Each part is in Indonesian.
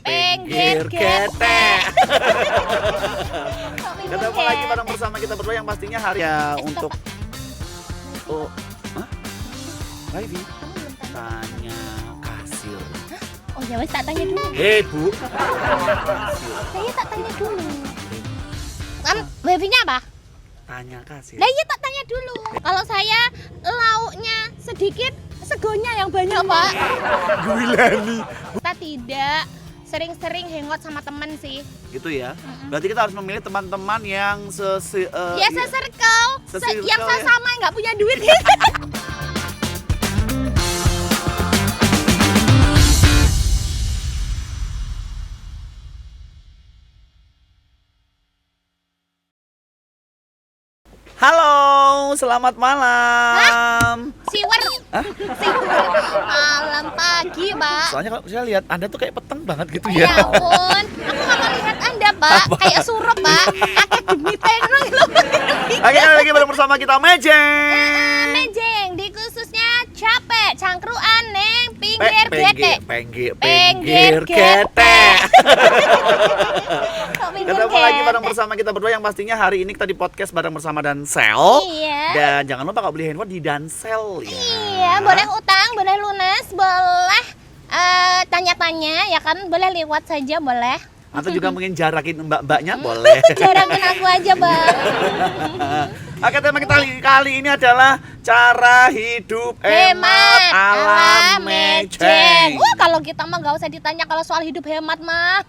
Pinggir getek. Ketemu lagi bareng bersama kita berdua yang pastinya hari ya untuk Ivy tanya kasir. Oh ya wes tak tanya dulu. Bu. Saya tak tanya dulu. Wifi-nya apa? Tanya kasir. Nah iya tak tanya dulu. Kalau saya lauknya sedikit, segonya yang banyak pak. Gulani. Kita tidak sering-sering hangout sama temen sih. Gitu ya. Berarti kita harus memilih teman-teman yang se-circle, yang ya. sama nggak punya duit. Halo, selamat malam. Siwer. Malam pagi, Pak. Soalnya kalau saya lihat Anda tuh kayak peteng banget gitu Ya ya. ampun, aku nggak mau lihat Anda, Pak. Kayak surup, Pak. Akeh gemiten loh. Oke, lagi bareng bersama kita Mejeng. Mejeng, di khususnya capek, cangkruan neng pinggir getek. Pinggir getek. Ketemu lagi bareng getek. bersama kita berdua yang pastinya hari ini kita di podcast bareng bersama Dansel. Iya. Dan jangan lupa kalau beli handphone di Dansel ya. Iya, boleh utang, boleh lunas, boleh tanya-tanya ya kan, boleh lewat saja boleh. Atau juga mungkin jarakin mbak-mbaknya boleh. Jarakin aku aja, Bang. Oke, tema kita kali ini adalah cara hidup hemat ala Mejeng. Wah, kalau kita mah nggak usah ditanya kalau soal hidup hemat mah.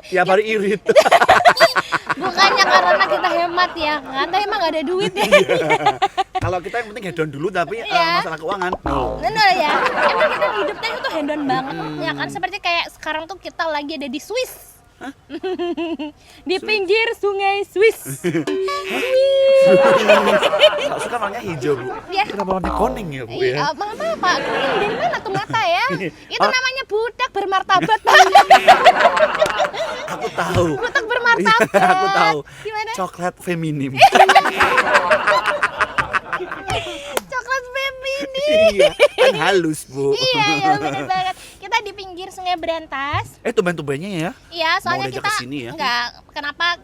Ya baru irit. Bukannya karena kita hemat ya, kan? Tapi emang nggak ada duit ya. Kalau kita yang penting hedon dulu tapi Iya. masalah keuangan. Benar ya. Emang kita hidupnya itu hedon banget ya kan. Seperti kayak sekarang tuh kita lagi ada di Swiss. Di pinggir sungai Swiss. Kalau suka warnanya hijau, Bu. Ya. Kenapa warna kuning ya, Bu ya? Iya, mama Pak, kuning dari mana tuh mata ya? Itu namanya budak bermartabat, Pak. Aku tahu. Budak bermartabat. Iya, aku tahu. Gimana? Coklat feminim. Coklat feminin. Iya, kan halus, Bu. Iya, bener banget. Kita di pinggir Sungai Berantas. Tumben-tumbennya ya. Iya, soalnya diajak kita kesini ya? enggak. Kenapa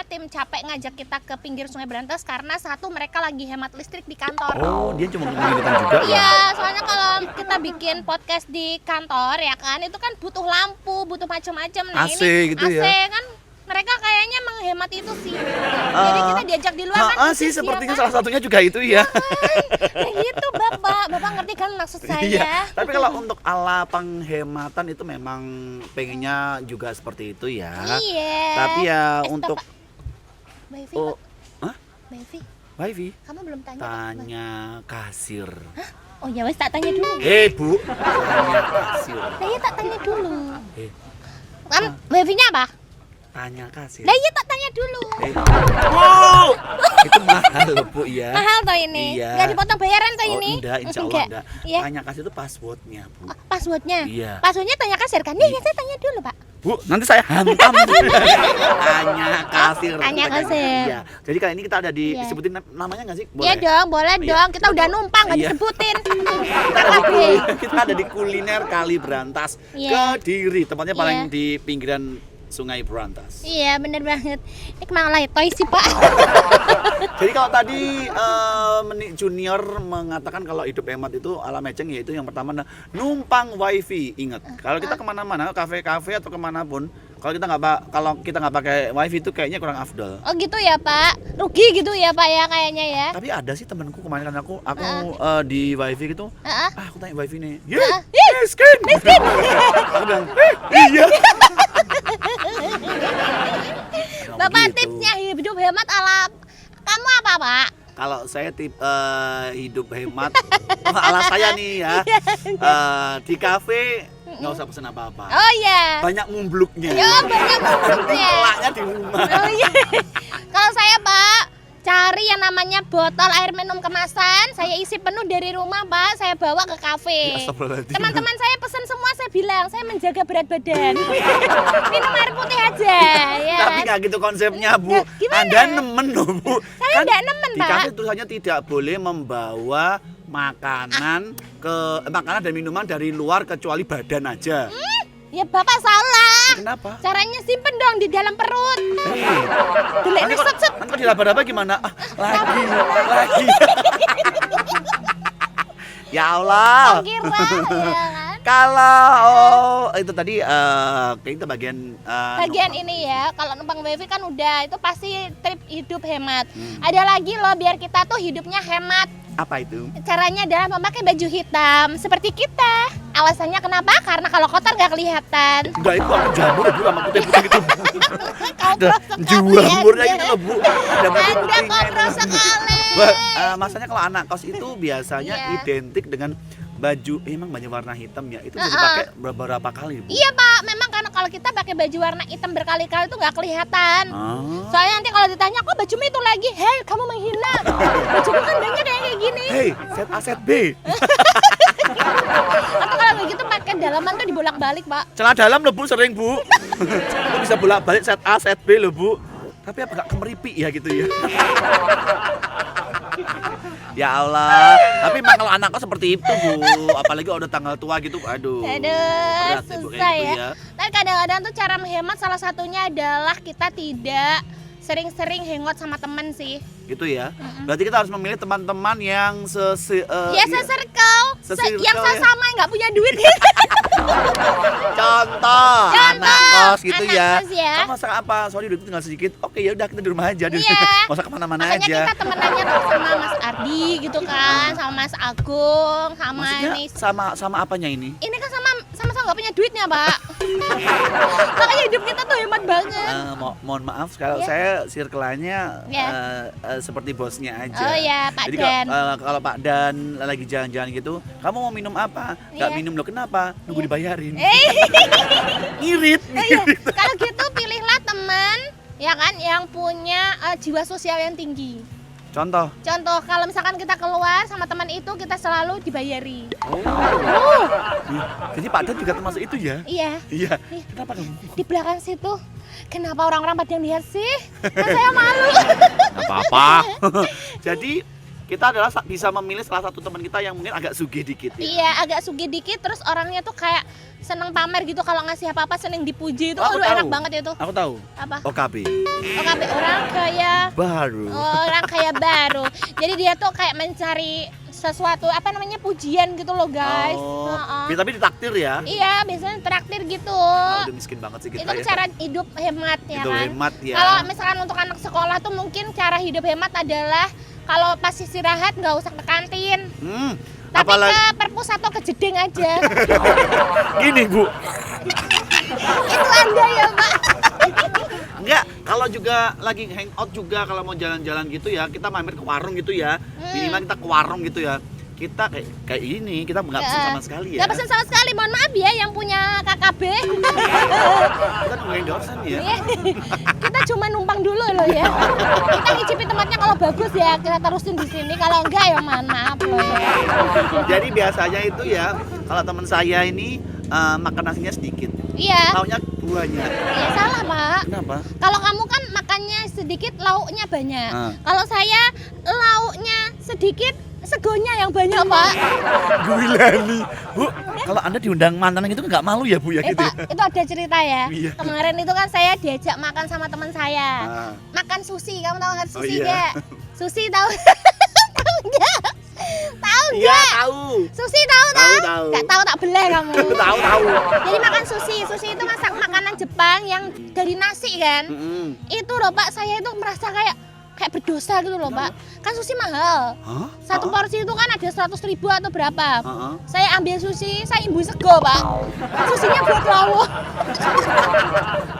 tim capek ngajak kita ke pinggir Sungai Berantas? Karena satu mereka lagi hemat listrik di kantor. Oh, dia cuma mengingatkan juga ya. Iya, soalnya kalau kita bikin podcast di kantor ya kan, itu kan butuh lampu, butuh macam-macam. Nah, AC ini gitu AC ya. kan mereka kayaknya menghemat itu sih. Jadi kita diajak di luar kan. sih bisnis, sepertinya ya kan? salah satunya juga itu ya. Kayak gitu, Bapak ngerti kan maksud saya? Iya. Tapi kalau untuk ala penghematan itu memang pengennya juga seperti itu ya. Iya. Tapi ya Stop, untuk Pak. Wifi, oh, Pak. Wifi, Wifi kamu belum tanya. tanya kasir. Oh ya wes tak tanya dulu. Bu, tanya kasir. Saya tak tanya dulu. Ah. Wifi-nya apa? Tanya kasir. Lah iya tak tanya dulu. Bu, itu mahal loh, Bu ya. Mahal toh ini? Iya. Nggak dipotong bayaran toh ini? Enggak, insya Allah enggak. Iya. Tanya kasir itu passwordnya, Bu. Passwordnya? Iya. Passwordnya tanya kasir kan? Iya, saya tanya dulu, Pak. Bu, nanti saya hantam. Tanya kasir. Tanya kasir. Iya. Jadi kali ini kita ada di Iya. disebutin namanya nggak sih? Iya dong, boleh Iya. dong. Kita udah numpang nggak Iya. disebutin. Kita ada di kuliner Kali Berantas, Iya. Kediri. Tempatnya paling Iya. di pinggiran Sungai Berantas. Iya, bener banget. Ini kemana letoy sih, Pak? Jadi kalau tadi Junior mengatakan kalau hidup hemat itu ala Mejeng, yaitu yang pertama numpang wifi. Ingat, kalau kita kemana-mana, kafe-kafe atau kemanapun, kalau kita nggak pakai wifi itu kayaknya kurang afdol. Oh gitu ya, Pak. Rugi gitu ya, Pak ya kayaknya ya. Tapi ada sih temanku kemarin kan aku di wifi gitu. Heeh. Aku tanya wifi nih. Miskin. Aku bilang, iya. Bapak Gitu. tipsnya hidup hemat ala kamu apa, Pak? Kalau saya hidup hemat ala saya nih ya, di kafe nggak usah pesen apa-apa. Oh iya. Banyak mumbluknya. Ya banyak Penting bumbunya. telaknya di rumah. Oh iya. Kalau saya, Pak, cari yang namanya botol air minum kemasan, saya isi penuh dari rumah, Pak, saya bawa ke kafe. Astagfirullahaladzim. Teman-teman saya pesan semua, saya bilang saya menjaga berat badan. Minum air putih aja, ya. Tapi nggak gitu konsepnya, Bu. Nah, gimana? Anda nemen loh, Bu. Saya nggak nemen, di Pak. kafe tulisannya tidak boleh membawa makanan dan minuman dari luar kecuali badan aja. Ya Bapak salah. Kenapa? Caranya simpen dong di dalam perut. Delek Nanti nih set set. kalau dilaba-laba gimana? Lagi. Ya Allah. Kira ya kan. Kalau itu tadi kita Bagian ini ya, kalau numpang wifi kan udah itu pasti trip hidup hemat. Ada lagi loh biar kita tuh hidupnya hemat. apa itu? Caranya adalah memakai baju hitam seperti kita. Alasannya kenapa? Karena kalau kotor nggak kelihatan. Enggak, itu aku jamur Bu sama putih-putih gitu. Kontrol sekali Jamurnya Anda. itu loh Bu. Ada Anda putih-putihnya kontrol itu. sekali. Masanya kalau anak kos itu biasanya Iya. identik dengan baju, emang baju warna hitam ya, itu bisa dipakai beberapa kali Bu. Iya Pak, memang karena kalau kita pakai baju warna hitam berkali-kali itu nggak kelihatan. Ah. Soalnya nanti kalau ditanya kok bajumu itu lagi, hei kamu menghina. Bajuku kan banyak kayak gini. Hey, set A set B. Atau kalau kayak gitu pakai dalaman tuh dibolak-balik Pak. Celana dalam loh Bu, sering Bu. Lu bisa bolak-balik set A set B loh Bu. Tapi apa gak kemeripik ya gitu ya. Ya Allah, tapi emang kalau anak kok seperti itu Bu, apalagi udah tanggal tua gitu, aduh. Aduh, berat ya, Bu, kayak susah gitu ya. Tapi kadang-kadang tuh cara menghemat salah satunya adalah kita tidak sering-sering hangout sama temen sih. Gitu ya. Berarti kita harus memilih teman-teman yang Ya ya, se-circle, Se-circle yang ya. sama nggak punya duit. contoh, anak kos gitu anak ya. kos ya. Kan masak apa? Sorry duit tinggal sedikit. Oke ya udah kita di rumah aja. Iya. Nggak usah kemana-mana Makanya aja. kita temenannya tuh sama Mas Ardi gitu kan, sama Mas Agung, sama Maksudnya ini. sama apanya ini? Ini kan sama nggak punya duitnya, Pak. Makanya hidup kita tuh hemat banget. Mohon maaf kalau Iya. saya circle-nya Iya. seperti bosnya aja. Oh ya, Pak Jadi Dan. kalau Pak Dan lagi jalan-jalan gitu, kamu mau minum apa? Nggak Iya. minum loh, kenapa? Nunggu dibayarin. Iya. Ngirit. Kalau gitu pilihlah teman ya kan yang punya jiwa sosial yang tinggi. Contoh. Contoh kalau misalkan kita keluar sama teman itu kita selalu dibayari. Jadi Pak Dan juga termasuk itu ya? Iya. Iya. Kenapa kamu? Di belakang situ kenapa orang-orang pada lihat sih? Kan saya malu. Nggak apa-apa. Jadi kita adalah bisa memilih salah satu teman kita yang mungkin agak sugih dikit ya. Iya, agak sugih dikit terus orangnya tuh kayak seneng pamer gitu kalau ngasih apa-apa seneng dipuji itu. Oh, aku Aduh, enak tahu. banget itu. Aku tahu. Apa? OKB. OKB orang kaya Baru. orang kaya baru. Jadi dia tuh kayak mencari sesuatu apa namanya pujian gitu loh guys. Oh, Heeh. tapi ditakdir ya. Iya, biasanya traktir gitu. Udah miskin banget sih kita Itu ya. cara hidup hemat ya Itu kan. hemat ya. Kalau misalkan untuk anak sekolah tuh mungkin cara hidup hemat adalah kalau pas istirahat nggak usah ke kantin. Tapi Apalagi ke perpus atau ke jeding aja. gini Bu. Itu Anda ya, Pak. Enggak, kalau juga lagi hangout juga kalau mau jalan-jalan gitu ya, kita mampir ke warung gitu ya. Minimal kita ke warung gitu ya. Kita kayak ini, kita nggak pesen sama sekali ya. Nggak pesen sama sekali, mohon maaf ya yang punya KKB. Kita nungguin dosen ya. Iya. Kita cuma numpang dulu loh ya. Kita ngicipi tempatnya kalau bagus ya kita terusin di sini. Kalau enggak ya mohon maaf loh ya. Jadi biasanya itu ya, kalau teman saya ini makan nasinya sedikit, Iya. lauknya banyak. Iya salah Pak. Kenapa? Kalau kamu kan makannya sedikit, lauknya banyak. Ah. Kalau saya lauknya sedikit, segonya yang banyak Pak. Gulani. Bu, kalau Anda diundang mantan gitu nggak malu ya Bu ya gitu ya? Pak, itu ada cerita ya. Iya. Kemarin itu kan saya diajak makan sama teman saya. Ah. Makan sushi, kamu tahu nggak Oh, sushi iya. nggak? Sushi tahu? Tahu nggak? Tahu Iya, nggak? tahu. Sushi tahu Tahu, tak? tahu. Nggak tahu tak belah kamu. Tahu. Jadi makan sushi. Sushi itu masak makanan Jepang yang dari nasi kan. Mm-mm. Itu loh Pak, saya itu merasa kayak berdosa gitu loh Pak. Kan sushi mahal. Hah? Satu porsi itu kan ada 100.000 atau berapa. Heeh. Saya ambil sushi, saya imbu sego Pak. Susinya buat lawuh.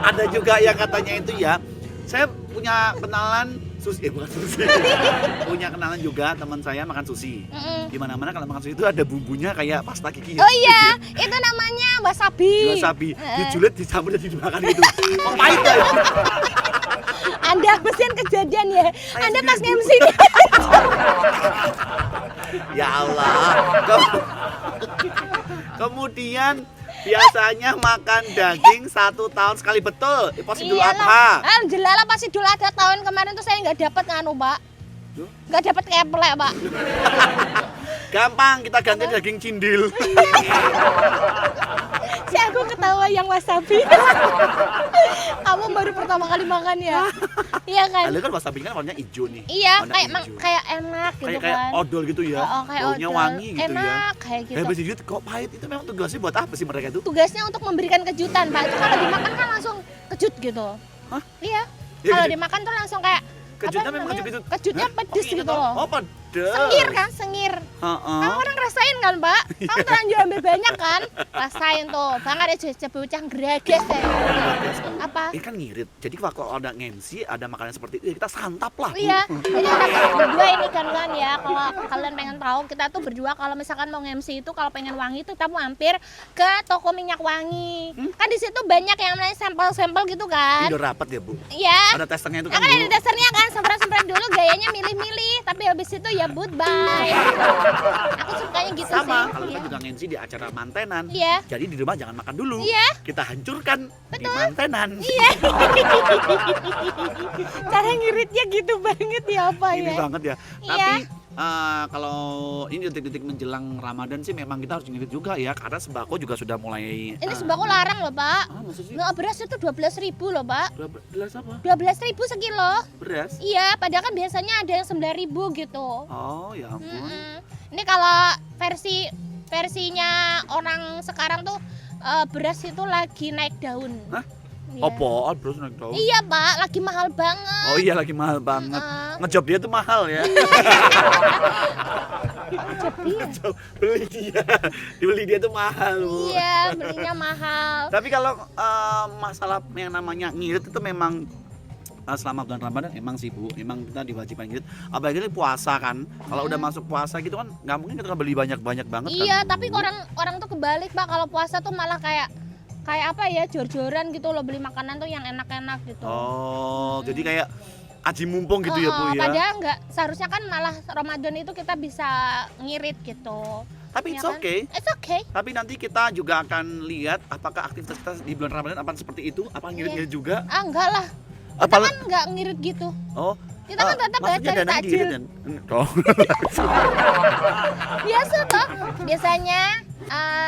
Ada juga yang katanya itu ya, saya punya kenalan sushi, bukan sushi. Punya kenalan juga teman saya makan sushi. Di mana-mana kalau makan sushi itu ada bumbunya kayak pasta gigi. Oh iya, itu namanya wasabi. Wasabi, dijulet, dicampur dan dimakan gitu. Kok pahit ya? Anda mesin kejadian ya. Saya Anda sendiri, pas Bu. MC. Ya Allah. Kemudian biasanya makan daging 1 tahun sekali, betul. Pas Idul Adha. Alhamdulillah pas Idul Adha tahun kemarin tuh saya nggak dapat nganu Pak. Nggak dapat keplek Pak. Gampang, kita ganti daging cindil. Si aku ketawa yang wasabi. Kamu baru pertama kali makan ya? Iya kan? Lalu kan wasabi kan warnanya hijau nih. Iya, Warna kayak hijau. kayak enak gitu kayak kan. odol gitu ya. Oh, kayak Baunya odol. wangi gitu Enak ya. kayak gitu. Habis itu kok pahit itu memang tugasnya buat apa sih mereka itu? Tugasnya untuk memberikan kejutan, Pak. Itu kalau dimakan kan langsung kejut gitu. Hah? Iya. Ya, Kalau kejut. dimakan tuh langsung kayak Kejutnya apa memang namanya? kejut gitu. Kejutnya Hah? pedes Oh, gitu loh. Oh, pedes. Sengir kan, sengir. Heeh. Kamu orang rasain kan, Mbak? Kamu terlanjur ambil banyak kan? Rasain tuh. Banget aja bocah gerages ya. Apa? Ini kan ngirit. Jadi kalau ada ngemsi, ada makanan seperti itu, ya kita santap lah. Bu. Iya, jadi kita berdua ini kan ya. Kalau kalian pengen tahu, kita tuh berdua kalau misalkan mau nge-MC itu kalau pengen wangi itu kita mampir ke toko minyak wangi. Kan di situ banyak yang namanya sampel-sampel gitu Ini kan. udah rapat ya, Bu. Iya. Ada testernya itu Ya kan, kan Bu. ada dasarnya kan, semprot-semprot dulu gayanya milih-milih, tapi habis itu ya goodbye. Aku sukanya gitu Sama, sih. kalau Iya. kita juga ngemsi di acara mantenan. Iya. Jadi di rumah jangan makan dulu. Iya. Kita hancurkan di mantenan. Iya. Cara ngiritnya gitu banget ya apa Ini ya? banget ya. Iya. Tapi kalau ini detik-detik menjelang Ramadan sih memang kita harus ngirit juga ya, karena sembako juga sudah mulai. Ini sembako larang loh, Pak. Maksud sih? Nggak, beras itu 12.000 loh, Pak. Beras apa? 12.000 sekilo. Beras? Iya, padahal kan biasanya ada yang 9.000 gitu. Oh ya ampun. Mm-mm. Ini kalau versinya orang sekarang tuh beras itu lagi naik daun. Hah? Iya. Apa? Beras naik daun? Iya, Pak, lagi mahal banget. Oh iya lagi mahal banget. Heeh. Ngejob dia tuh mahal ya. Jadi ya? Beli dia, dibeli dia tuh mahal, Bu. Iya, belinya mahal. Tapi kalau masalah yang namanya ngirit itu memang selama bulan Ramadan emang sih, Bu, emang kita diwajibkan ngirit. Apalagi ini puasa kan. Kalau udah masuk puasa gitu kan nggak mungkin kita beli banyak-banyak banget Iya, kan. tapi Bu. orang tuh kebalik, Pak. Kalau puasa tuh malah kayak apa ya, jor-joran gitu loh, beli makanan tuh yang enak-enak gitu. Oh, jadi kayak aji mumpung gitu ya, Bu ya. Padahal enggak, seharusnya kan malah Ramadan itu kita bisa ngirit gitu. Tapi it's Ya kan? okay. It's okay. Tapi nanti kita juga akan lihat apakah aktivitas kita di bulan Ramadan apa seperti itu, apa ngirit-ngirit juga. Ah, enggak lah. Kita Apa kan enggak ngirit gitu. Oh, Kita kan tetap maksudnya cari dananya takjil. diirit kan? Oh. Biasa toh. Biasanya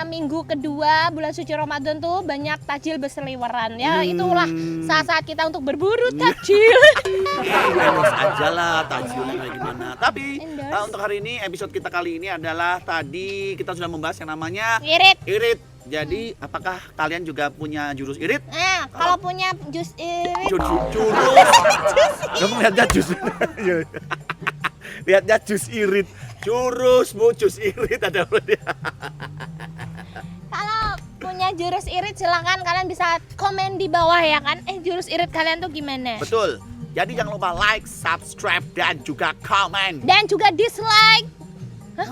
minggu kedua bulan suci Ramadan tuh banyak takjil berseliweran ya. Itulah saat-saat kita untuk berburu takjil. Endorse aja lah takjilnya kayak gimana. Tapi Endorse. untuk hari ini episode kita kali ini adalah tadi kita sudah membahas yang namanya Ngirit. irit. Jadi apakah kalian juga punya jurus irit? Nah, kalau punya jus irit. Jurus. Kamu lihatnya jus. Iya. Lihatnya jus irit. Jurus Bu, jus irit ada apa dia? Kalau punya jurus irit silakan kalian bisa komen di bawah ya kan. Jurus irit kalian tuh gimana? Betul. Jadi jangan lupa like, subscribe dan juga komen. Dan juga dislike. 3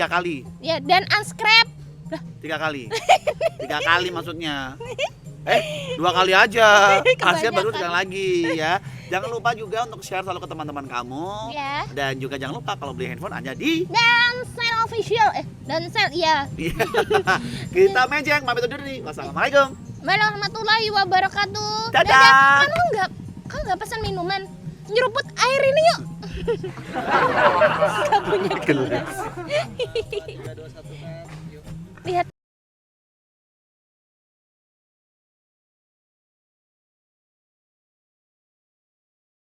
kali. Ya, dan unsubscribe. 3 kali. 3 kali maksudnya. 2 kali aja. Hasilnya baru sekali lagi ya. Jangan lupa juga untuk share selalu ke teman-teman kamu. Ya. Dan juga jangan lupa kalau beli handphone hanya di Dansel official. Dansel iya. Kita Mejeng pamit undur diri. Wassalamualaikum. Warahmatullahi wabarakatuh. Dadah. Kamu nggak pesan minuman? Nyeruput air ini yuk. Gak punya gelas.